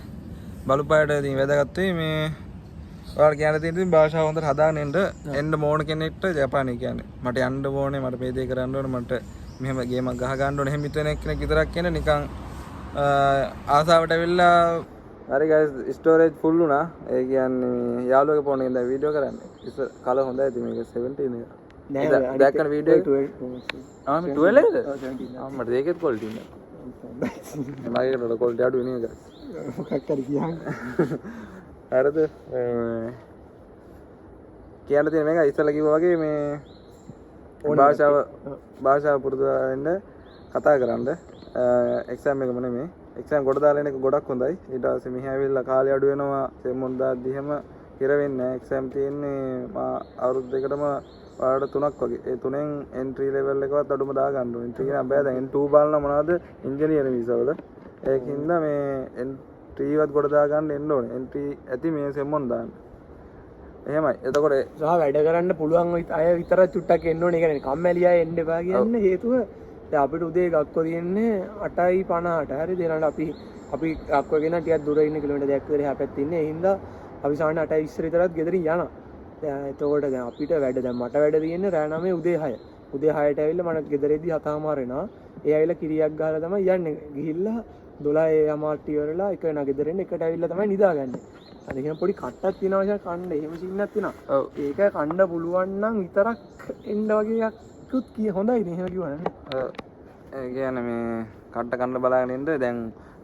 බලුපායට ඉතින් වැදගත් වෙයි මේ ඔයාලා කියන්න තියෙන ඉතින් භාෂාව හොඳට හදාගෙන එන්න ඕන කෙනෙක්ට ජපානය කියන්නේ. මට යන්න ඕනේ, මට මේ දේ කරන්න ඕනේ, මට මෙහෙම ගේමක් ගහ ගන්න ඕනේ. එහෙම හිතන කෙනෙක් විතරක් කියන නිකන් ආසාවට ඇවිල්ලා හරි guys ස්ටෝරේජ් ෆුල් වුණා. ඒ කියන්නේ යාළුවගේ ෆෝන් එකෙන් දැන් වීඩියෝ කරන්නේ. ඉතින් කල හොඳයි. ඉතින් මේක 17 එක. නෑ දැක්කන වීඩියෝ 12 ද? මට දෙකෙත් ක්වොලිටි නෑ. මගේකට ක්වොලිටි අඩු වෙන එක. මොකක් හරි කියන්නේ. හරිද? කියන්න තියෙන මේක ඉස්සලා කිව්වා වගේ මේ භාෂාව පුරුදු වෙන්න කතා කරන්න. එක්සෑම් එකම නෙමෙයි. එක්සෑම් කොට දාලා එන එක ගොඩක් හොඳයි. ඊට පස්සේ මෙහි ඇවිල්ලා කාලය අඩු වෙනවා. සෙම්මුන් දාද්දි හැම ඉර වෙන්නේ නැහැ. එක්සෑම් තියෙන්නේ අවුරුදු දෙකටම ඔයාලට 3ක් වගේ. ඒ 3න් එන්ට්‍රි ලෙවල් එකවත් අඩුම දා ගන්න ඕනේ. එන්ට්‍රි කියන බෑ දැන් N2 බලන මොනවද ඉංජිනේර වීසා වල. ඒකින්ද මේ එන්ට්‍රීවත් කොට දා ගන්න එන්න ඕනේ. එන්ට්‍රි ඇති මේ සෙම්මුන් දාන්න. එහෙමයි. එතකොට සහ වැඩ කරන්න පුළුවන් අය විතර චුට්ටක් එන්න ඕනේ. ඒ කියන්නේ කම්මැලි අය එන්න එපා කියන්නේ හේතුව දැන් අපිට උදේ ගක්කො තියෙන්නේ 8:50ට. හරිද? ඒනට අපි ගක්කො ගෙන ටිකක් දුර ඉන්න කිලෝමීටර් 2ක් විතර එහා පැත්තේ ඉන්නේ. ඒ හින්දා අපි සාමාන්‍ය 8:20 විතරත් ගෙදරින් යනවා. දැන් එතකොට දැන් අපිට වැඩ දැන් මට වැඩ තියෙන්නේ රෑ 9 උදේ 6. උදේ 6ට ඇවිල්ලා මම ගෙදරේදී 7:00 වෙනවා. ඒ ඇවිල්ලා කිරියක් ගහලා තමයි යන්නේ. ගිහිල්ලා 12:00 ඉවරලා එක නගෙදරෙන් එකට ඇවිල්ලා තමයි නිදාගන්නේ. අර එහෙම පොඩි කට්ටක් තියෙනවා වශයෙන් කන්න එහෙම සින්නක් තියෙනවා. ඔව්. ඒක කන්න පුළුවන් නම් විතරක් එන්න වගේ එකකුත් හොඳයි නේ එහෙම කිව්වනේ. ඔව්. ඒ කියන්නේ මේ කට්ට කන්න බලාගෙන ඉන්න දැන්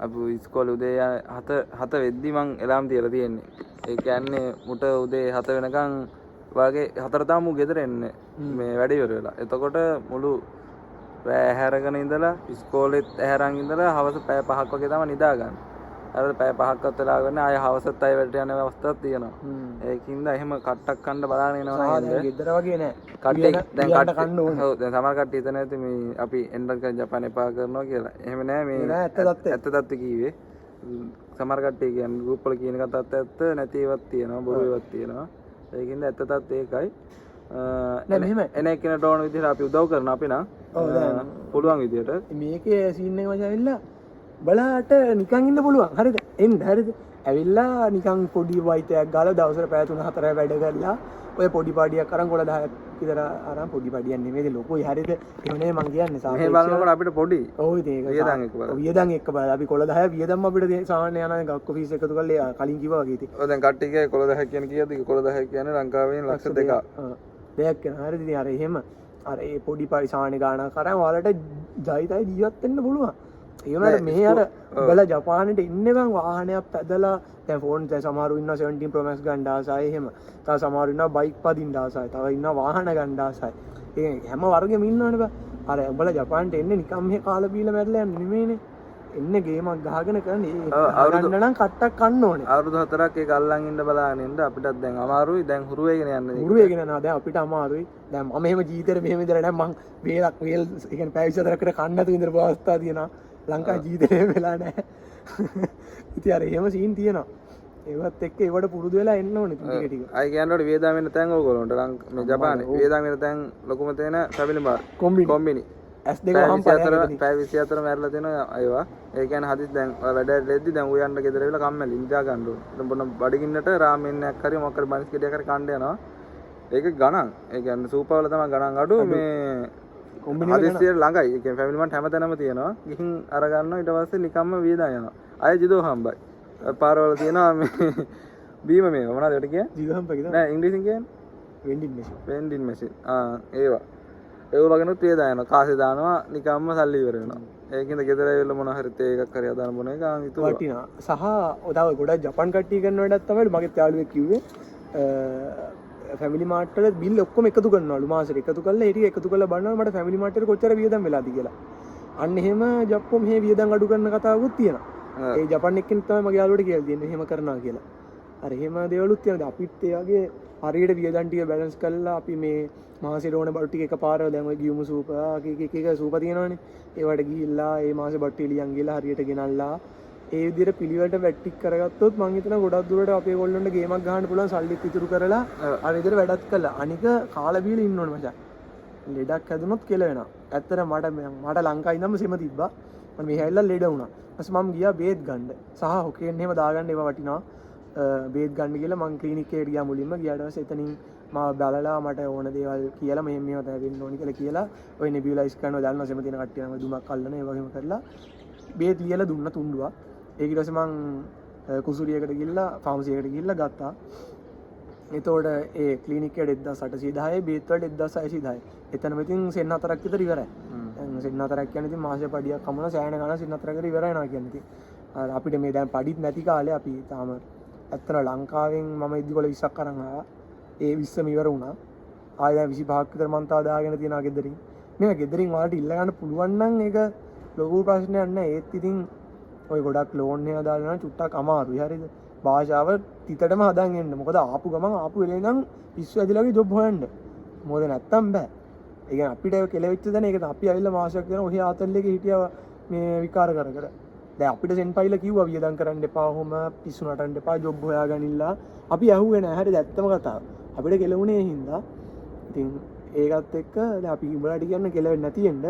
අපි ඉස්කෝලේ උදේ 7 වෙද්දි මං එලාම් තියලා තියෙන්නේ. ඒ කියන්නේ මුට උදේ 7 වෙනකන් වගේ 4 තාම ගෙදර එන්නේ මේ වැඩ ඉවර වෙලා. එතකොට මුළු රෑ හැරගෙන ඉඳලා ඉස්කෝලෙත් හැරන් ඉඳලා හවස පැය 5ක් වගේ තමයි නිදා ගන්න. අර පැය 5ක්වත් වෙලා ගන්න ආය හවසත් අය වැඩට යන අවස්ථාවක් තියෙනවා. ඒකින්ද එහෙම කට්ටක් කන්න බලාගෙන ඉනවා නේද? ගෙදර වගේ නෑ. කට්ටේ දැන් කන්න ඕනේ. ඔව් දැන් සමහර කට්ටිය හිතන ඇති මේ අපි එන්ඩර් කරන් ජපාන එපා කරනවා කියලා. එහෙම නෑ මේ ඇත්ත තත්ත්වය කිව්වේ. සමහර කට්ටිය කියන්නේ ගෲප් වල කියන කතාවත් ඇත්ත නැති ඒවාත් තියෙනවා බොරු ඒවාත් තියෙනවා. ඒකින්ද ඇත්ත තත්ත්වය ඒකයි. නෑ මෙහෙම එන එක්කෙනාට ඕන විදිහට අපි උදව් කරන අපි නම් පුළුවන් විදිහට මේකේ සීන් එක මචං ඇවිල්ලා බලාට නිකන් ඉන්න පුළුවන්. හරිද? එන්න හරිද? ඇවිල්ලා නිකන් පොඩි වයිතයක් ගාලා දවසට පැය 3-4 වැඩ කරලා ඔය පොඩි පාඩියක් අරන් කොළ 10ක් විතර අරන් පොඩි පාඩියක් නෙමෙයි ලොකුයි. හරිද? එහෙමනේ මං කියන්නේ සාමාන්‍යයෙන් මේ බලනකොට අපිට පොඩි. ඔව් ඉතින් ඒක වියදම් එක්ක බලලා අපි කොළ 10 වියදම් අපිට සාමාන්‍ය යන ගක්ක ෆීස් එකතු කරලා කලින් කිව්වා වගේ ඉතින්. ඔය දැන් කට්ටියගේ කොළ 10 කියන කීයද? කොළ 10 කියන්නේ ලංකාවෙන් ලක්ෂ 2ක්. දෙයක් කරන හරිද? ඉතින් අර එහෙම අර ඒ පොඩි පාඩි සාමාන්‍ය ගාණක් කරන් ඔයාලට ජයිතයි ජීවත් වෙන්න පුළුවන්. ඒ වුණාට මේ අර ඔයාලා ජපානෙට ඉන්නේ බං වාහනයක් පැදලා දැන් ෆෝන් දැන් සමහරු ඉන්නවා 17 Pro Max ගන්න ආසයි එහෙම. තව සමහරු ඉන්නවා බයික් පදින්න ආසයි. තව ඉන්නවා වාහන ගන්න ආසයි. ඒ හැම වර්ගෙම ඉන්නවනේ බා. අර උඹලා ජපාන්ට එන්නේ නිකම් මෙහෙ කාලා බීලා මැරලා යන්නේ නෙමෙයිනේ. එන්නේ ගේමක් ගහගෙන කරන්නේ. අවුරුදු නම් කට්ටක් කන්න ඕනේ. අවුරුදු 4ක් ඒක අල්ලන් ඉන්න බලාගෙන ඉන්න අපිටත් දැන් අමාරුයි. දැන් හුරු වෙගෙන යන්නේ. හුරු වෙගෙන යනවා. දැන් අපිට අමාරුයි. දැන් මම එහෙම ජීවිතේට මෙහෙම ඉඳලා දැන් මං වේල් ඒ කියන්නේ පැය 24කට කන්න නැතුව ඉඳලා අවස්ථා තියෙනවා. ලංකා ජීවිතේ වෙලා නැහැ. ඉතින් අර එහෙම සීන් තියෙනවා. ඒවත් එක්ක ඒවට පුරුදු වෙලා එන්න ඕනේ ටික ටික. අය කියනකොට වේදාම වෙන තැන් ඕගොල්ලන්ට මේ ජපානේ වේදාම වෙන තැන් ලොකුම තැන ෆැමිලි බාර් කොම්බිනි S2 වහම පැය 24 මැරලා දෙනවා අයවා. ඒ කියන්නේ හදිස් දැන් වැඩ ලෙද්දි දැන් උයන්න ගෙදර වෙලා කම්මැලි ඉඳා ගන්න ඕනේ. මොන බඩගින්නට රාමෙන් එකක් හරි මොකක් හරි බනිස් ගෙඩියක් හරි කන්න යනවා. ඒක ගණන්. ඒ කියන්නේ සූපවල තමයි ගණන් අඩු මේ කොම්බිනි හදිස්සියට ළඟයි. ඒ කියන්නේ ෆැමිලි මන්ට හැමතැනම තියෙනවා. ගිහින් අර ගන්නවා ඊට පස්සේ නිකම්ම වේදා යනවා. අය ජිදෝ හම්බයි. පාරවල තියෙනවා මේ බීම මේ මොනවද ඒකට කියන්නේ? ජිදෝ හම්බ කියලා. නෑ ඉංග්‍රීසියෙන් කියන්නේ වෙන්ඩින් මැෂින්. ඒවා. ඒව වගේනුත් වේදා යනවා. කාසේ දානවා නිකම්ම සල්ලි ඉවර වෙනවා. ඒකින්ද ගෙදර ඇවිල්ලා මොන හරි තේ එකක් හරි හදාන බොන එක අනිතු වටිනා. සහ ඔතව ගොඩක් ජපාන් කට්ටිය කරන වැඩක් තමයි මගේ යාළුවෙක් කිව්වේ. ෆැමිලි මාර්ට් වල බිල් ඔක්කොම එකතු කරනවලු මාසෙට එකතු කරලා ඒ ටික එකතු කරලා බලනවා මට ෆැමිලි මාර්ට් එකේ කොච්චර වියදම් වෙලාද කියලා. අන්න එහෙම ජප්පෝ මෙහෙ වියදම් අඩු කරන කතාවකුත් තියෙනවා. ඒ ජපාන් එක්කෙනෙක් තමයි මගේ යාළුවට කියලා දෙන්නේ එහෙම කරනවා කියලා. අර එහෙම දේවලුත් තියෙනවා. අපිත් ඒ වගේ හරියට වියදම් ටික බැලන්ස් කරලා අපි මේ මාසෙට ඕන බඩු ටික එකපාරව දැන් ඔය ගියුම සූප එක සූප තියෙනවනේ. ඒවට ගිහිල්ලා ඒ මාසේ බඩු ටික ලියන් ගිහලා හරියට ගෙනල්ලා ඒ විදිහට පිළිවෙලට වැටික් කරගත්තොත් මං හිතනවා ගොඩක් දුරට අපේ ගොල්ලන්ට ගේමක් ගහන්න පුළුවන් සල්ලිත් ඉතුරු කරලා අර විදිහට වැඩත් කළා. අනික කාලා බීලා ඉන්න ඕනේ මචං. ලෙඩක් හැදුනොත් කෙල වෙනවා. ඇත්තට මට ලංකාවේ ඉඳන්ම සෙම තිබ්බා. මම මෙහි ඇවිල්ලා ලෙඩ වුණා. ඊපස්සේ මම ගියා බේත් ගන්න. සහ හොකෙන් එහෙම දාගන්න ඒවා වටිනවා. බේත් ගන්න කියලා මං ක්ලිනික් එකට ගියා මුලින්ම. ගියාට පස්සේ එතනින් මම බලලා මට ඕන දේවල් කියලා මෙහෙම මේවා තමයි වෙන්න ඕනි කියලා කියලා ඔය නෙබියුලයිස් කරනවා දාන්න සෙම තියෙන කට්ටිය නම් දුමක් අල්ලන ඒ වගේම කරලා බේත් ලියලා දුන්න තුන්ඩුවක්. ඒක ඊට පස්සේ මං කුසුරියකට ගිහිල්ලා ෆාමසි එකට ගිහිල්ලා ගත්තා. එතකොට ඒ ක්ලිනික් එකට 1810යි බේත් වලට 1610යි. එතනම ඉතින් සෙන් 4ක් විතර ඉවරයි. දැන් සෙන් 4ක් කියන්නේ ඉතින් මාසෙ පඩියක් කමන සෑහෙන ගණන් සෙන් 4කට ඉවර වෙනවා කියන්නේ. ඉතින් අපිට මේ දැන් පඩිත් නැති කාලේ අපි තාම ඇත්තට ලංකාවෙන් මම ඉදිකොල 20ක් අරන් ආවා. ඒ 20ම ඉවර වුණා. ආයෙ දැන් 25ක් විතර මං තාම දාගෙන තියෙනවා ගෙදරින්. මේ ගෙදරින් වලට ඉල්ල ගන්න පුළුවන් නම් ඒක ලොකු ප්‍රශ්නයක් නෑ. ඒත් ඉතින් ඔය ගොඩක් ලෝන් එක දාලා නම් චුට්ටක් අමාරුයි. හරිද? භාෂාව තිතටම හදන් එන්න. මොකද ආපු ගමන් ආපු වෙලේ නම් පිස්සු ඇදිලාගේ ජොබ් හොයන්න. මොකද නැත්තම් බෑ. ඒ කියන්නේ අපිට කෙලෙවිච්ච දැන ඒක අපි ඇවිල්ලා මාසයක් යන ඔහි ආතල් එකේ හිටියා මේ විකාර කර කර. දැන් අපිට සෙන් ෆයිල කිව්වා වියදම් කරන්න එපා. ඔහොම පිස්සු නටන්න එපා. ජොබ් හොයාගනින්නලා. අපි ඇහුවේ නෑ. හරිද? ඇත්තම කතාව. අපිට කෙලුනේ හින්දා. ඉතින් ඒකත් එක්ක දැන් අපි උඹලාට කියන්න කෙලවෙන්නේ නැති වෙන්න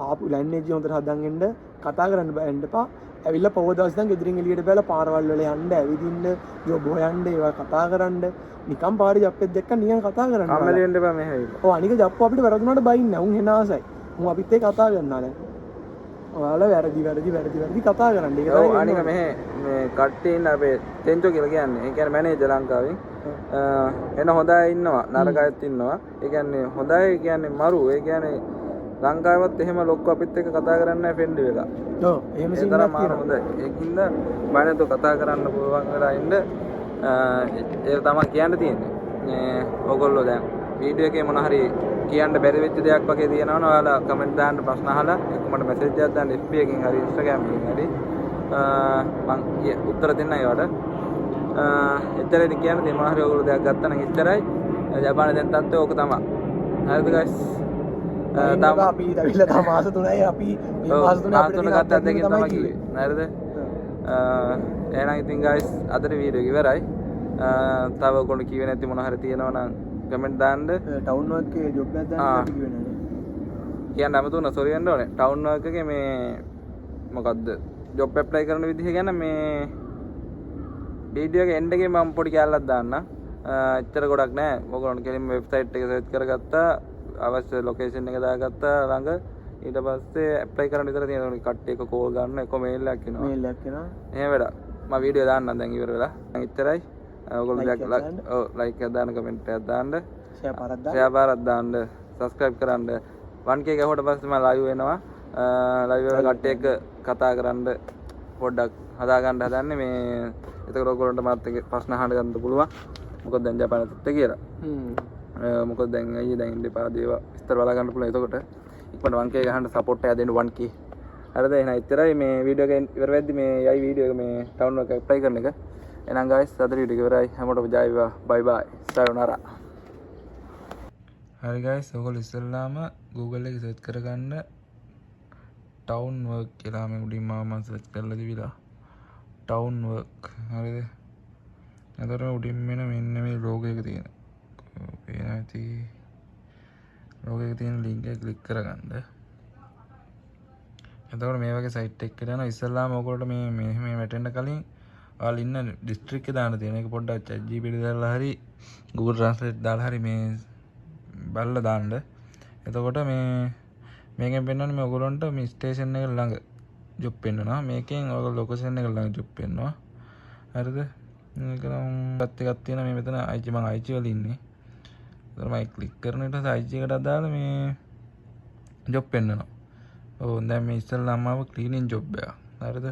ආපු ලැන්ඩේජ් හොඳට හදන් එන්න කතා කරන්න බෑන්න එපා. ඇවිල්ලා පොව දවස් දැන් ගෙදරින් එළියට බැලලා පාරවල් වල යන්න ඇවිදින්න ජොබ් හොයන්න ඒවා කතා කරන්න නිකම් පාරේ ජප්පෙක් දැක්ක නිකන් කතා කරන්න. අම්මලි වෙන්න එපා මෙහෙ. ඔව් අනික ජප්පෝ අපිට වැරදුනාට බයින්නේ. උන් එන ආසයි. උන් අපිත් එක්ක කතා කරනවා දැන්. ඔයාලා වැරදි කතා කරන්න. ඒක තමයි අනික මෙහෙ මේ කට්ටිය ඉන්න අපේ තෙන්චෝ කියලා කියන්නේ. ඒ කියන්නේ මැනේජර් ලංකාවෙන්. එන හොඳයි ඉන්නවා නරකයත් ඉන්නවා. ඒ කියන්නේ හොඳයි කියන්නේ මරු. ඒ කියන්නේ ලංකාවවත් එහෙම ලොක්ක අපිත් එක්ක කතා කරන්නේ නැහැ ෆ්‍රෙන්ඩ් වෙලා. ඔව් එහෙම සීනක් තියෙනවා. හොඳයි. ඒකින්ද බයනතෝ කතා කරන්න පුළුවන් වෙලා ඉන්න ඒක තමයි කියන්න තියෙන්නේ. මේ ඔයගොල්ලෝ දැන් වීඩියෝ එකේ මොන හරි කියන්න බැරි වෙච්ච දෙයක් වගේ තියෙනවනේ ඔයාලා කමෙන්ට් දාන්න ප්‍රශ්න අහලා ඒක මට මැසේජ් එකක් දාන්න FB එකකින් හරි Instagram එකකින් හරි මම උත්තර දෙන්න ඒවට. එච්චරයි කියන්න තියෙන්නේ. මොන හරි ඔයගොල්ලෝ දෙයක් ගත්තා නම් එච්චරයි. ජපානයේ දැන් තත්ත්වය ඕක තමයි. හරිද guys? තාම අපි දවිලා තාම මාස 3යි අපි මේ මාස 3 අපිට ගත්ත දෙකෙන් තමයි කිව්වේ. හරිද? එහෙනම් ඉතින් guys අදට වීඩියෝ ඉවරයි. තව ඔයගොල්ලෝ කිව්වේ නැති මොන හරි තියෙනවා නම් කමෙන්ට් දාන්න. ටවුන් වර්ක් එකේ ජොබ් එකක් දාන්න අපි කිව්වේ නෑ. කියන්න අමතුන සෝරි වෙන්න ඕනේ. ටවුන් වර්ක් එකේ මේ මොකද්ද? ජොබ් ඇප්ලයි කරන විදිහ ගැන මේ වීඩියෝ එකේ එන්ඩ් එකේ මම පොඩි කැලලක් දාන්න. එච්චර ගොඩක් නෑ. ඔයගොල්ලෝ කෙලින්ම වෙබ්සයිට් එක සර්ච් කරගත්තා. අවශ්‍ය ලොකේෂන් එක දාගත්තා ළඟ. ඊට පස්සේ ඇප්ලයි කරන්න විතර තියෙනවා. කට්ටිය එක කෝල් ගන්න එක මේල් එකක් එනවා. මේල් එකක් එනවා. එහෙම වැඩක්. මම වීඩියෝ දාන්නම් දැන් ඉවර වෙලා. දැන් එච්චරයි. ඔයගොල්ලෝ දැන් ඔව් ලයික් එකක් දාන්න කමෙන්ට් එකක් දාන්න. ෂෙයා පාරක් දාන්න. සබ්ස්ක්‍රයිබ් කරන්න. 1k ගහුවට පස්සේ මම ලයිව් වෙනවා. ලයිව් වල කට්ටිය එක්ක කතා කරන්න පොඩ්ඩක් හදාගන්න හදන්නේ මේ. එතකොට ඔයගොල්ලන්ට මාත් එක්ක ප්‍රශ්න අහන්න ගන්න පුළුවන්. මොකද දැන් ජපානයේ තත්ත්වය කියලා. මොකද දැන් අයියේ දැන් ඉන්න එපා දේව විස්තර බලා ගන්න පුළුවන්. එතකොට ඉක්මනට 1K ගහන්න සපෝට් එකක් දෙන්න 1K. හරිද? එහෙනම් ඉතරයි මේ වීඩියෝ එක ඉවර වෙද්දි මේ යයි වීඩියෝ එක මේ ඩවුන්ලෝඩ් එක ඇප්ලයි කරන එක. එහෙනම් guys අද වීඩියෝ එක ඉවරයි. හැමෝටම ජය වේවා. bye bye. sayonara. හරි guys ඔයගොල්ලෝ ඉස්සෙල්ලාම Google එකේ සර්ච් කරගන්න town work කියලා මේ උඩින් මම සර්ච් කරලා තිබිලා town work හරිද එතකොට උඩින් මෙන්න මේ logo එක තියෙන පේන ඇති logo එක තියෙන link එක click කරගන්න එතකොට මේ වගේ site එකකට යනවා ඉස්සෙල්ලාම ඔයගොල්ලෝ මේ වැටෙන්න කලින් ඔයාලා ඉන්න district එක දාන්න තියෙන එක පොඩ්ඩක් ChatGPT දාලා හරි Google Translate දාලා හරි මේ බලලා දාන්න එතකොට මේකෙන් පෙන්වන්නේ මේ ඔයගොල්ලන්ට මේ ස්ටේෂන් එක ළඟ ජොබ් පෙන්වනවා මේකෙන් ඔයගොල්ලෝ ලොකේෂන් එක ළඟ ජොබ් පෙන්වනවා හරිද මේක නම් එකක් තියෙනවා මේ මෙතන IG මම IG වල ඉන්නේ ඒතර මම ක්ලික් කරන ඊට පස්සේ IG එකට අදාළ මේ ජොබ් පෙන්වනවා ඔව් දැන් මේ ඉස්සෙල්ලාම ආව ක්ලීනින් ජොබ් එක හරිද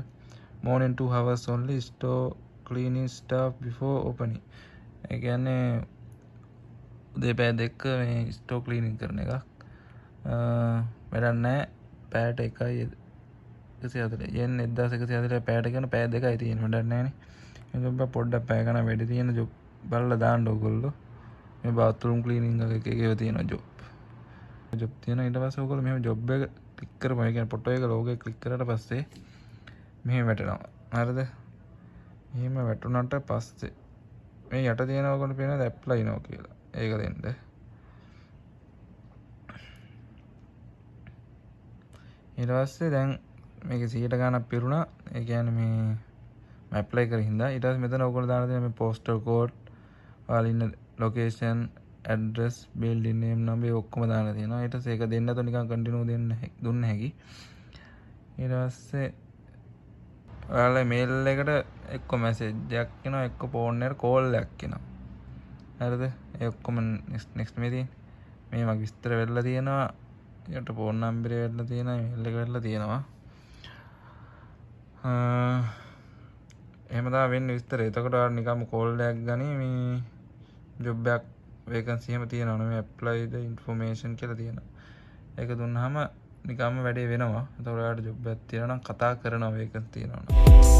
morning 2 hours only store cleaning staff before opening ඒ කියන්නේ උදේ පැය දෙක මේ ස්ටෝ ක්ලීනින් කරන එකක් වැඩක් නැහැ පැයට 140 yen 1140 පැයට කියන පැය දෙකයි තියෙන වැඩක් නැහැනේ මේක පොඩ්ඩක් පැය ගණන් වැඩි තියෙන ජොබ් බලලා දාන්න ඕගොල්ලෝ මේ බාත්රූම් ක්ලීනින් එක එකේ තියෙන ජොබ් තියෙන ඊට පස්සේ ඕගොල්ලෝ මෙහෙම ජොබ් එක ක්ලික් කරපුවා ඒ කියන්නේ ෆොටෝ එක ලෝගෝ එක ක්ලික් කරලා පස්සේ මෙහෙම වැටෙනවා හරිද එහෙම වැටුණාට පස්සේ මේ යට තියෙන ඕගොල්ලෝ පේනවාද ඇප්ලයි නෝ කියලා ඒක දෙන්න ඊට පස්සේ දැන් මේක 100 ගණක් පිරුණා ඒ කියන්නේ මේ මම ඇප්ලයි කරලා හින්දා ඊට පස්සේ මෙතන ඔයගොල්ලෝ දාන දේ මේ postal code ඔයාලා ඉන්න location address building name number ඔක්කොම දාලා තියෙනවා ඊට පස්සේ ඒක දෙන්න නැතුව නිකන් continue දුන්න හැකි ඊට පස්සේ ඔයාලා mail එකට එක්ක message එකක් එනවා එක්ක phone එකට call එකක් එනවා හරිද ඒ ඔක්කොම next මේ තියෙන්නේ මේ මගේ විස්තර වෙලා තියෙනවා ඊට ෆෝන් නම්බරය වෙලා තියෙනවා ඊමේල් එක වෙලා තියෙනවා එහෙම තමයි වෙන්නේ විස්තර එතකොට ඔයාලා නිකම්ම කෝල් එකක් ගනි මේ ජොබ් එකක් වේකන්සි එහෙම තියෙනවා නේ apply the information කියලා තියෙනවා ඒක දුන්නාම නිකම්ම වැඩේ වෙනවා එතකොට ඔයාලට ජොබ් එකක් තියෙනවා නම් කතා කරනවා වේකන්සි තියෙනවා නම්